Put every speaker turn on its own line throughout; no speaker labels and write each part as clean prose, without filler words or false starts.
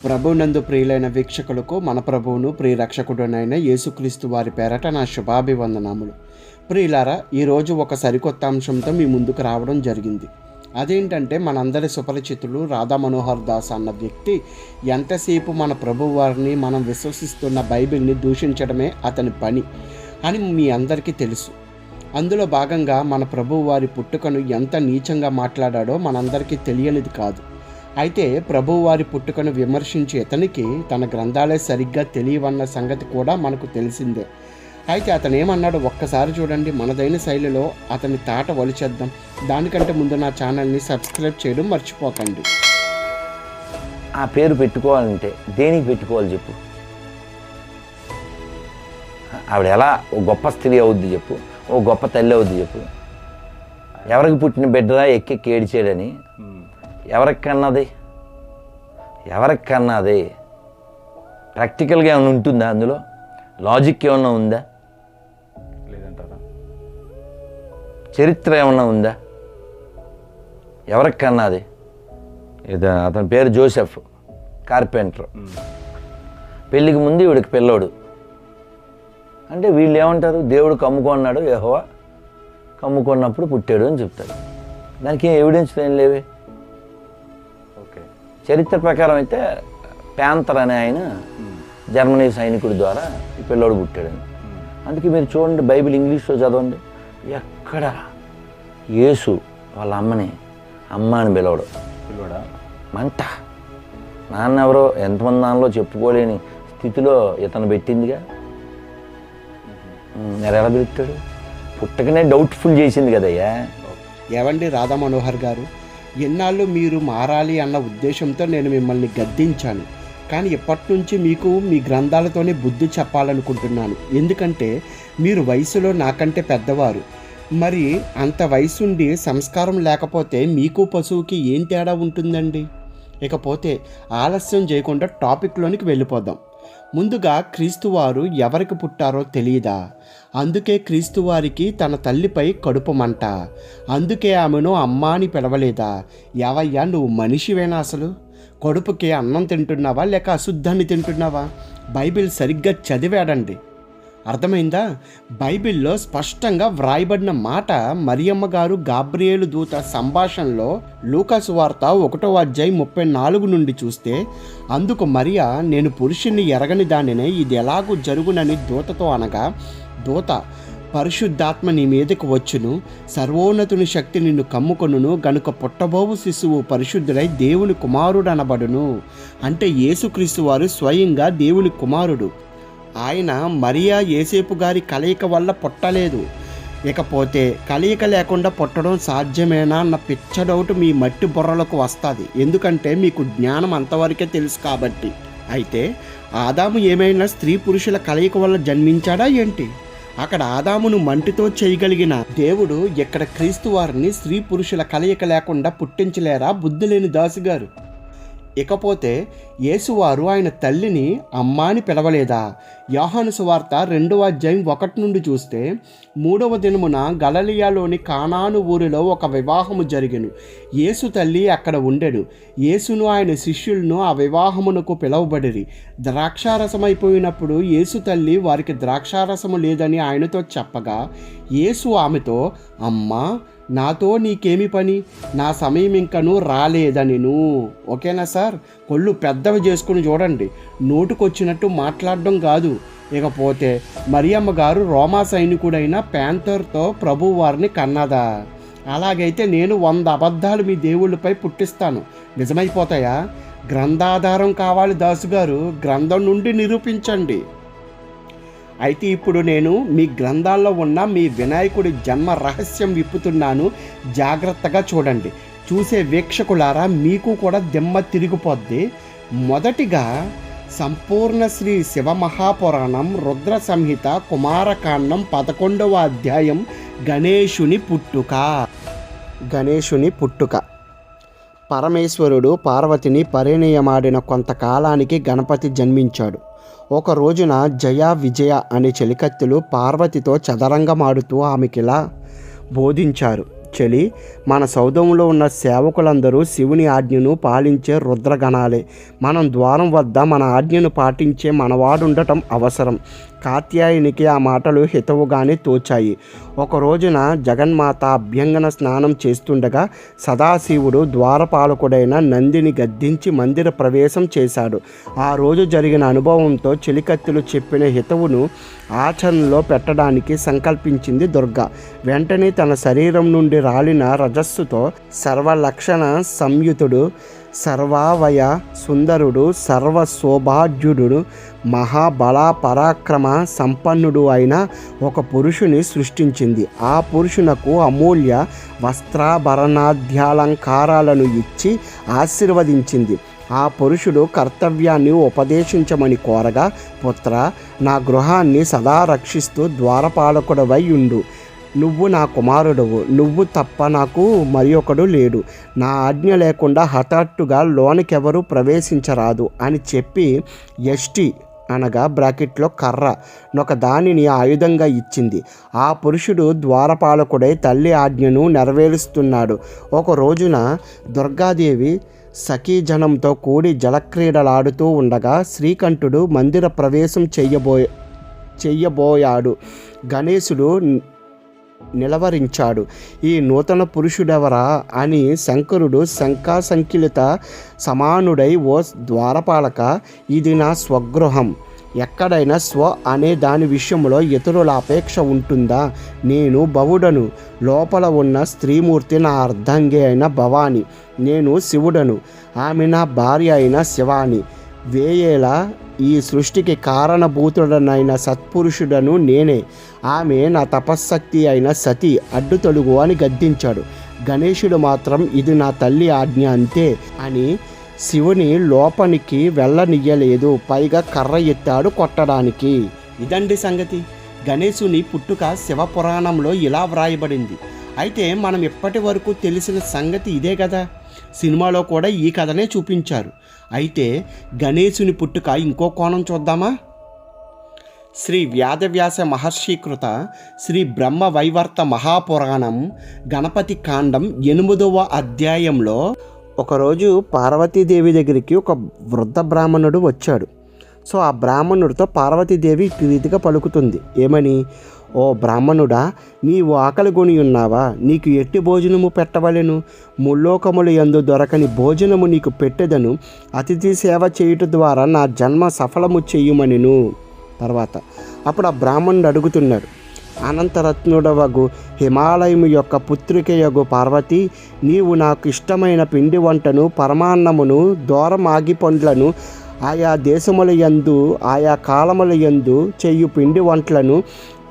ప్రభునందు ప్రియులైన వీక్షకులకు మన ప్రభువును ప్రియరక్షకుడునైన యేసుక్రీస్తు వారి పేరట నా శుభాభివందనములు. ప్రియులారా, ఈరోజు ఒక సరికొత్త అంశంతో మీ ముందుకు రావడం జరిగింది. అదేంటంటే, మనందరి సుపరిచితులు రాధా మనోహర్ దాస్ అన్న వ్యక్తి ఎంతసేపు మన ప్రభు వారిని, మనం విశ్వసిస్తున్న బైబిల్ని దూషించడమే అతని పని అని మీ అందరికీ తెలుసు. అందులో భాగంగా మన ప్రభు వారి పుట్టుకను ఎంత నీచంగా మాట్లాడాడో మనందరికీ తెలియనిది కాదు. అయితే ప్రభువారి పుట్టుకను విమర్శించే ఇతనికి తన గ్రంథాలే సరిగ్గా తెలియవన్న సంగతి కూడా మనకు తెలిసిందే. అయితే అతను ఏమన్నాడో ఒక్కసారి చూడండి. మనదైన శైలిలో అతని తాట వలిచేద్దాం. దానికంటే ముందు నా ఛానల్ని సబ్స్క్రైబ్ చేయడం మర్చిపోకండి.
ఆ పేరు పెట్టుకోవాలంటే దేనికి పెట్టుకోవాలి చెప్పు? ఆవిడ ఎలా ఓ గొప్ప స్త్రీ అవుద్ది చెప్పు, ఓ గొప్ప తల్లి అవుద్ది చెప్పు. ఎవరికి పుట్టిన బిడ్డరా ఎక్కి ఏడిచాడని ఎవరికి కన్నది? ప్రాక్టికల్గా ఏమైనా ఉంటుందా? అందులో లాజిక్ ఏమన్నా ఉందా?
లేదంటారా?
చరిత్ర ఏమన్నా ఉందా? ఎవరికి కన్నది? అతని పేరు జోసెఫ్, కార్పెంటర్. పెళ్ళికి ముందు ఈవిడికి పిల్లోడు. అంటే వీళ్ళు ఏమంటారు? దేవుడు కమ్ముకున్నాడు, యెహోవా కమ్ముకున్నప్పుడు పుట్టాడు అని చెప్తారు. దానికి ఏం ఎవిడెన్స్ ఏం లేవే.
ఓకే,
చరిత్ర ప్రకారం అయితే ప్యాంతర్ అనే ఆయన జర్మనీ సైనికుడి ద్వారా ఈ పిల్లోడు పుట్టాడని. అందుకే మీరు చూడండి, బైబిల్ ఇంగ్లీష్లో చదవండి. ఎక్కడ యేసు వాళ్ళ అమ్మని అమ్మ అని పిలవడు. మంట నాన్న ఎవరో ఎంతమంది దానిలో చెప్పుకోలేని స్థితిలో ఇతను పెట్టిందిగా. మరి ఎలా పిలుస్తాడు? పుట్టకనే డౌట్ఫుల్ చేసింది కదయ్యా.
ఏవండి రాధా మనోహర్ గారు, ఎన్నాళ్ళు మీరు మారాలి అన్న ఉద్దేశంతో నేను మిమ్మల్ని గద్దించాను. కానీ ఇప్పటి నుంచి మీకు మీ గ్రంథాలతోనే బుద్ధి చెప్పాలనుకుంటున్నాను. ఎందుకంటే మీరు వయసులో నాకంటే పెద్దవారు. మరి అంత వయసుండి సంస్కారం లేకపోతే మీకు పశువుకి ఏం తేడా ఉంటుందండి? ఇకపోతే ఆలస్యం చేయకుండా టాపిక్లోనికి వెళ్ళిపోదాం. ముందుగా క్రీస్తువారు ఎవరికి పుట్టారో తెలియదా? అందుకే క్రీస్తువారికి తన తల్లిపై కడుపు మంట. అందుకే ఆమెను అమ్మ అని పిలవలేదా? యావయ్యా, నువ్వు మనిషివేనా? అసలు కడుపుకి అన్నం తింటున్నావా లేక అశుద్ధాన్ని తింటున్నావా? బైబిల్ సరిగ్గా చదివాడండి. అర్థమైందా? బైబిల్లో స్పష్టంగా వ్రాయబడిన మాట మరియమ్మ గారు గాబ్రియేలు దూత సంభాషణలో లూకాసు వార్త 1:34 నుండి చూస్తే, అందుకు మరియా, నేను పురుషుణ్ణి ఎరగని దానినే, ఇది ఎలాగూ జరుగునని దూతతో అనగా, దూత, పరిశుద్ధాత్మ నీ మీదకు వచ్చును, సర్వోన్నతుని శక్తి నిన్ను కమ్ముకొనును, గనుక పుట్టబోవు శిశువు పరిశుద్ధుడై దేవుని కుమారుడు అనబడును. అంటే యేసుక్రీస్తు వారు స్వయంగా దేవుని కుమారుడు. ఆయన మరియా యేసేపు గారి కలయిక వల్ల పుట్టలేదు. ఇకపోతే కలయిక లేకుండా పుట్టడం సాధ్యమేనా అన్న పిచ్చ డౌట్ మీ మట్టి బుర్రలకు వస్తుంది. ఎందుకంటే మీకు జ్ఞానం అంతవరకే తెలుసు కాబట్టి. అయితే ఆదాము ఏమైనా స్త్రీ పురుషుల కలయిక వల్ల జన్మించాడా ఏంటి? అక్కడ ఆదామును మంటితో చేయగలిగిన దేవుడు ఇక్కడ క్రీస్తు వారిని స్త్రీ పురుషుల కలయిక లేకుండా పుట్టించలేరా బుద్ధి లేని దాసుగారు? ఇకపోతే యేసువారు ఆయన తల్లిని అమ్మ అని పిలవలేదా? యోహాను సువార్త 2:1 నుండి చూస్తే, 3వ దినమున గలిలయలోని కానాను ఊరిలో ఒక వివాహము జరిగెను. యేసు తల్లి అక్కడ ఉండెను. యేసును ఆయన శిష్యులను ఆ వివాహమునకు పిలువబడిరి. ద్రాక్షారసమైపోయినప్పుడు యేసు తల్లి వారికి ద్రాక్షారసము లేదని ఆయనతో చెప్పగా, యేసు ఆమెతో, అమ్మా, నాతో నీకేమి పని? నా సమయం ఇంకనూ రాలేదనిను. ఓకేనా సార్? కొళ్ళు పెద్దవి చేసుకుని చూడండి. నోటుకొచ్చినట్టు మాట్లాడడం కాదు. ఇకపోతే మరియమ్మ గారు రోమా సైనికుడైన ప్యాంతర్తో ప్రభు వారిని కన్నదా? అలాగైతే నేను 100 అబద్ధాలు మీ దేవుళ్ళపై పుట్టిస్తాను. నిజమైపోతాయా? గ్రంథాధారం కావాలి దాసుగారు, గ్రంథం నుండి నిరూపించండి. అయితే ఇప్పుడు నేను మీ గ్రంథాల్లో ఉన్న మీ వినాయకుడి జన్మ రహస్యం విప్పుతున్నాను. జాగ్రత్తగా చూడండి. చూసే వీక్షకులారా, మీకు కూడా దిమ్మ తిరిగిపోద్ది. మొదటిగా సంపూర్ణ శ్రీ శివమహాపురాణం రుద్ర సంహిత కుమారకాండం 11వ అధ్యాయం గణేశుని పుట్టుక. పరమేశ్వరుడు పార్వతిని పరిణయమాడిన కొంతకాలానికి గణపతి జన్మించాడు. ఒక రోజున జయ విజయ అనే చెలికత్తెలు పార్వతితో చదరంగమాడుతూ ఆమెకిలా బోధించారు. చెలి, మన సౌధంలో ఉన్న సేవకులందరూ శివుని ఆజ్ఞను పాలించే రుద్రగణాలే. మనం ద్వారం వద్ద మన ఆజ్ఞను పాటించే మనవాడుండటం అవసరం. కాత్యాయనికి ఆ మాటలు హితవుగానే తోచాయి. ఒక రోజున జగన్మాత అభ్యంగన స్నానం చేస్తుండగా సదాశివుడు ద్వారపాలకుడైన నందిని గద్దించి మందిర ప్రవేశం చేశాడు. ఆ రోజు జరిగిన అనుభవంతో చెలికత్తెలు చెప్పిన హితవును ఆచరణలో పెట్టడానికి సంకల్పించింది దుర్గ. వెంటనే తన శరీరం నుండి రాలిన రజస్సుతో సర్వలక్షణ సంయుతుడు, సర్వావయ సుందరుడు, సర్వశోభాఢ్యుడు, మహాబల పరాక్రమ సంపన్నుడు అయిన ఒక పురుషుని సృష్టించింది. ఆ పురుషునకు అమూల్య వస్త్రాభరణాద్యాలంకారాలను ఇచ్చి ఆశీర్వదించింది. ఆ పురుషుడు కర్తవ్యాన్ని ఉపదేశించమని కోరగా, పుత్ర, నా గృహాన్ని సదా రక్షిస్తూ ద్వారపాలకుడవై ఉండు. నువ్వు నా కుమారుడవు. నువ్వు తప్ప నాకు మరి ఒకడు లేడు. నా ఆజ్ఞ లేకుండా హఠాత్తుగా లోనికెవరూ ప్రవేశించరాదు అని చెప్పి యష్టి అనగా బ్రాకెట్లో కర్ర నొక దానిని ఆయుధంగా ఇచ్చింది. ఆ పురుషుడు ద్వారపాలకుడై తల్లి ఆజ్ఞను నెరవేరుస్తున్నాడు. ఒక రోజున దుర్గాదేవి సఖీజనంతో కూడి జలక్రీడలాడుతూ ఉండగా శ్రీకంఠుడు మందిర ప్రవేశం చెయ్యబోయాడు. గణేశుడు నిలవరించాడు. ఈ నూతన పురుషుడెవరా అని శంకరుడు శంఖాసంకిలిత సమానుడై, ఓ ద్వారపాలక, ఇది నా స్వగృహం. ఎక్కడైనా స్వ అనే దాని విషయంలో ఇతరుల అపేక్ష ఉంటుందా? నేను భవుడను. లోపల ఉన్న స్త్రీమూర్తి నా అర్ధాంగి అయిన భవాని. నేను శివుడను. ఆమె నా భార్య అయిన శివాని. వేయేలా ఈ సృష్టికి కారణభూతుడనైన సత్పురుషుడను నేనే. ఆమె నా తపశ్శక్తి అయిన సతి. అడ్డు తొలుగు అని గద్దించాడు. గణేశుడు మాత్రం ఇది నా తల్లి ఆజ్ఞ అంతే అని శివుని లోపలికి వెళ్ళనియ్యలేదు. పైగా కర్ర ఎత్తాడు కొట్టడానికి. ఇదండి సంగతి. గణేశుని పుట్టుక శివపురాణంలో ఇలా వ్రాయబడింది. అయితే మనం ఇప్పటి వరకు తెలిసిన సంగతి ఇదే కదా. సినిమాలో కూడా ఈ కథనే చూపించారు. అయితే గణేశుని పుట్టుక ఇంకో కోణం చూద్దామా? శ్రీ వ్యాధవ్యాస మహర్షికృత శ్రీ బ్రహ్మ వైవర్త మహాపురాణం గణపతి కాండం 8వ అధ్యాయంలో ఒకరోజు పార్వతీదేవి దగ్గరికి ఒక వృద్ధ బ్రాహ్మణుడు వచ్చాడు. సో ఆ బ్రాహ్మణుడితో పార్వతీదేవి రీతిగా పలుకుతుంది. ఏమని? ఓ బ్రాహ్మణుడా, నీవు ఆకలి కొని ఉన్నావా? నీకు ఎట్టి భోజనము పెట్టవలెను? ముల్లోకములు యందు దొరకని భోజనము నీకు పెట్టెదను. అతిథి సేవ చేయుట ద్వారా నా జన్మ సఫలము చెయ్యుమనిను. తర్వాత అప్పుడు ఆ బ్రాహ్మణుడు అడుగుతున్నాడు, అనంతరత్నుడవగు హిమాలయము యొక్క పుత్రికయగు పార్వతి, నీవు నాకు ఇష్టమైన పిండి వంటను, పరమాన్నమును, దూరం ఆగి పండ్లను, ఆయా దేశముల యందు ఆయా కాలముల యందు చేయు పిండి వంటలను,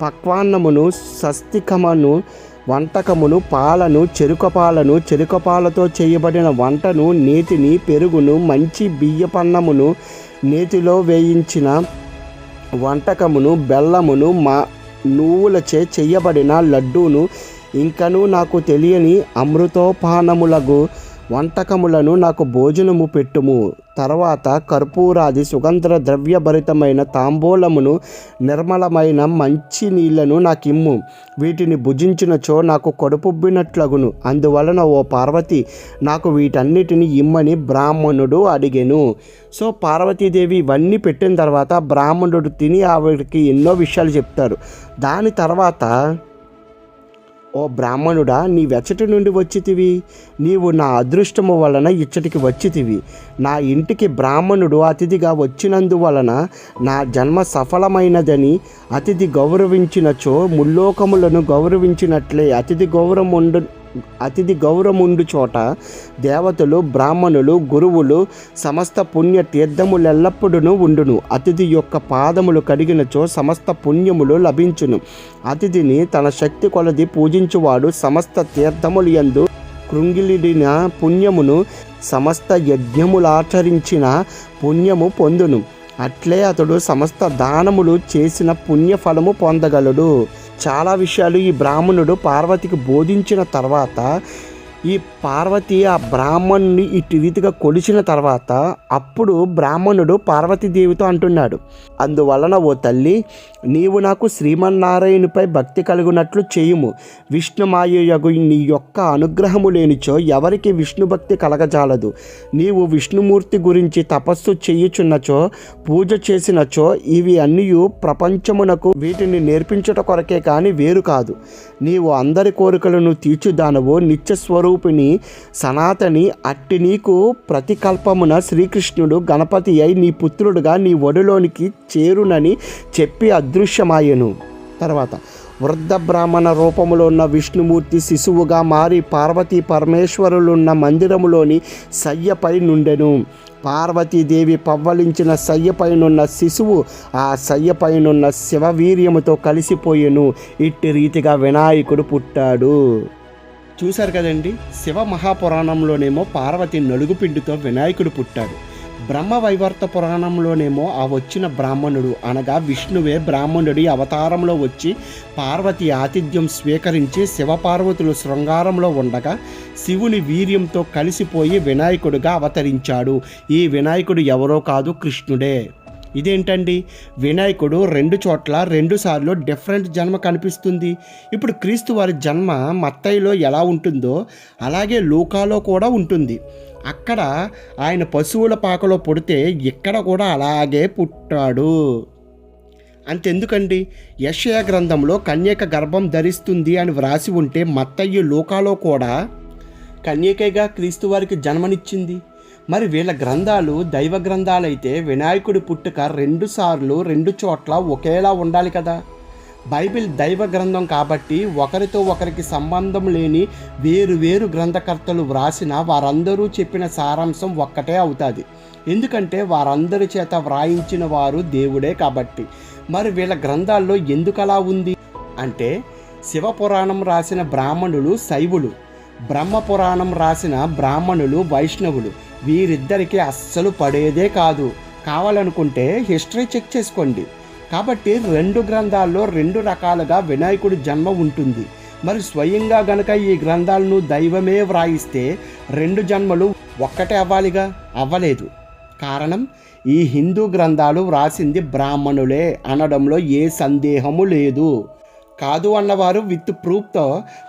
పక్వాన్నమును, సస్తికమును, వంటకమును, పాలను, చెరుకపాలను, చెరుకపాలతో చేయబడిన వంటను, నేతిని, పెరుగును, మంచి బియ్యపన్నమును, నేతిలో వేయించిన వంటకమును, బెల్లమును, నువ్వులచే చెయ్యబడిన లడ్డూను, ఇంకను నాకు తెలియని అమృతోపానములగు వంటకములను నాకు భోజనము పెట్టుము. తర్వాత కర్పూరాది సుగంధ ద్రవ్యభరితమైన తాంబూలమును, నిర్మలమైన మంచి నీళ్లను నాకిమ్ము. వీటిని భుజించినచో నాకు కడుపుబ్బినట్లగును. అందువలన ఓ పార్వతి, నాకు వీటన్నిటిని ఇమ్మని బ్రాహ్మణుడు అడిగెను. సో పార్వతీదేవి ఇవన్నీ పెట్టిన తర్వాత బ్రాహ్మణుడు తిని ఆవిడకి ఎన్నో విషయాలు చెప్తారు. దాని తర్వాత, ఓ బ్రాహ్మణుడా, నీవెచ్చటి నుండి వచ్చితివి? నీవు నా అదృష్టము వలన ఇచ్చటికి వచ్చితివి. నా ఇంటికి బ్రాహ్మణుడు అతిథిగా వచ్చినందువలన నా జన్మ సఫలమైనదని అతిథి గౌరవించినచో ముల్లోకములను గౌరవించినట్లే అతిథి గౌరవముండు చోట దేవతలు, బ్రాహ్మణులు, గురువులు, సమస్త పుణ్య తీర్థములెల్లప్పుడూ ఉండును. అతిథి యొక్క పాదములు కడిగినచో సమస్త పుణ్యములు లభించును. అతిథిని తన శక్తి కొలది పూజించువాడు సమస్త తీర్థములు యందు కృంగిలిడిన పుణ్యమును, సమస్త యజ్ఞములాచరించిన పుణ్యము పొందును. అట్లే అతడు సమస్త దానములు చేసిన పుణ్యఫలము పొందగలడు. చాలా విషయాలు ఈ బ్రాహ్మణుడు పార్వతికి బోధించిన తర్వాత ఈ పార్వతి ఆ బ్రాహ్మణుని ఇటు రీతిగా కొలిచిన తర్వాత అప్పుడు బ్రాహ్మణుడు పార్వతీదేవితో అంటున్నాడు, అందువలన ఓ తల్లి, నీవు నాకు శ్రీమన్నారాయణుపై భక్తి కలుగునట్లు చేయుము. విష్ణుమాయయగు నీ యొక్క అనుగ్రహము లేనిచో ఎవరికి విష్ణు భక్తి కలగజాలదు. నీవు విష్ణుమూర్తి గురించి తపస్సు చేయుచున్నచో, పూజ చేసినచో ఇవి అన్నీ ప్రపంచమునకు వీటిని నేర్పించుట కొరకే కానీ వేరు కాదు. నీవు అందరి కోరికలను తీర్చుదానవు, నిత్య స్వరూపిణి సనాతని. అట్టి నీకు ప్రతికల్పమున శ్రీకృష్ణుడు గణపతి అయి నీ పుత్రుడుగా నీ ఒడిలోనికి చేరునని చెప్పి అదృశ్యమాయెను. తర్వాత వృద్ధ బ్రాహ్మణ రూపములో ఉన్న విష్ణుమూర్తి శిశువుగా మారి పార్వతీ పరమేశ్వరులున్న మందిరములోని శయ్యపై నుండెను. పార్వతీదేవి పవ్వలించిన శయ్యపైనున్న శిశువు ఆ శయ్యపైనున్న శివవీర్యముతో కలిసిపోయెను. ఇట్టి రీతిగా వినాయకుడు పుట్టాడు. చూశారు కదండి, శివ మహాపురాణంలోనేమో పార్వతి నలుగుపిండితో వినాయకుడు పుట్టాడు. బ్రహ్మవైవర్త పురాణంలోనేమో ఆ వచ్చిన బ్రాహ్మణుడు అనగా విష్ణువే బ్రాహ్మణుడి అవతారంలో వచ్చి పార్వతి ఆతిథ్యం స్వీకరించి శివపార్వతులు శృంగారంలో ఉండగా శివుని వీర్యంతో కలిసిపోయి వినాయకుడిగా అవతరించాడు. ఈ వినాయకుడు ఎవరో కాదు, కృష్ణుడే. ఇదేంటండి, వినాయకుడు 2 చోట్ల 2 సార్లు డిఫరెంట్ జన్మ కనిపిస్తుంది. ఇప్పుడు క్రీస్తు వారి జన్మ మత్తయిలో ఎలా ఉంటుందో అలాగే లూకాలో కూడా ఉంటుంది. అక్కడ ఆయన పశువుల పాకలో పుడితే ఇక్కడ కూడా అలాగే పుట్టాడు. అంతెందుకండి, యెషయా గ్రంథంలో కన్యక గర్భం ధరిస్తుంది అని వ్రాసి ఉంటే మత్తయి లూకాలో కూడా కన్యకగా క్రీస్తు వారికి జన్మనిచ్చింది. మరి వీళ్ళ గ్రంథాలు దైవ గ్రంథాలైతే వినాయకుడి పుట్టుక 2 సార్లు 2 చోట్ల ఒకేలా ఉండాలి కదా. బైబిల్ దైవ గ్రంథం కాబట్టి ఒకరితో ఒకరికి సంబంధం లేని వేరు వేరు గ్రంథకర్తలు వ్రాసిన వారందరూ చెప్పిన సారాంశం ఒక్కటే అవుతుంది. ఎందుకంటే వారందరి చేత వ్రాయించిన వారు దేవుడే కాబట్టి. మరి వీళ్ళ గ్రంథాల్లో ఎందుకు అలా ఉంది అంటే, శివపురాణం రాసిన బ్రాహ్మణులు శైవులు, బ్రహ్మపురాణం రాసిన బ్రాహ్మణులు వైష్ణవులు. వీరిద్దరికీ అస్సలు పడేదే కాదు. కావాలనుకుంటే హిస్టరీ చెక్ చేసుకోండి. కాబట్టి 2 గ్రంథాల్లో 2 రకాలుగా వినాయకుడి జన్మ ఉంటుంది. మరి స్వయంగా గనక ఈ గ్రంథాలను దైవమే వ్రాయిస్తే 2 జన్మలు ఒక్కటే అవ్వాలిగా, అవ్వలేదు. కారణం, ఈ హిందూ గ్రంథాలు వ్రాసింది బ్రాహ్మణులే అనడంలో ఏ సందేహము లేదు. కాదు అన్నవారు విత్ ప్రూఫ్తో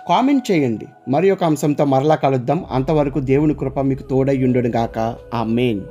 కామెంట్ చేయండి. మరి ఒక అంశంతో మరలా కలుద్దాం. అంతవరకు దేవుని కృప మీకు తోడై ఉండును గాక. ఆమేన్.